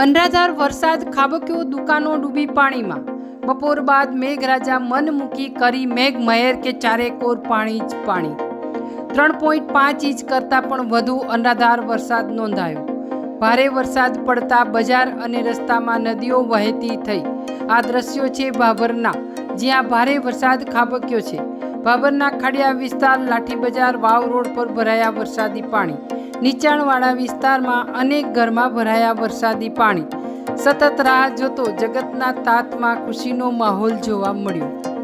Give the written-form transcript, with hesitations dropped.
અનરાધાર વરસાદ ખાબક્યો, દુકાનો ડૂબી પાણીમાં। બપોર બાદ મેઘરાજા મન મૂકી કરી મેઘ મહેર કે ચારેકોર પાણી જ પાણી। 3.5 ઇંચ કરતાં પણ વધુ અનરાધાર વરસાદ નોંધાયો। ભારે વરસાદ પડતા બજાર અને રસ્તામાં નદીઓ વહેતી થઈ। આ દ્રશ્યો છે ભાભરના, જ્યાં ભારે વરસાદ ખાબક્યો છે। ભાભરના ખડિયા વિસ્તાર, લાઠી બજાર, વાવ રોડ પર ભરાયા વરસાદી પાણી। નીચાણવાળા વિસ્તારમાં અનેક ઘરમાં ભરાયા વરસાદી પાણી। સતત રાહ જોતો જગતના તાતમાં ખુશીનો માહોલ જોવા મળ્યો।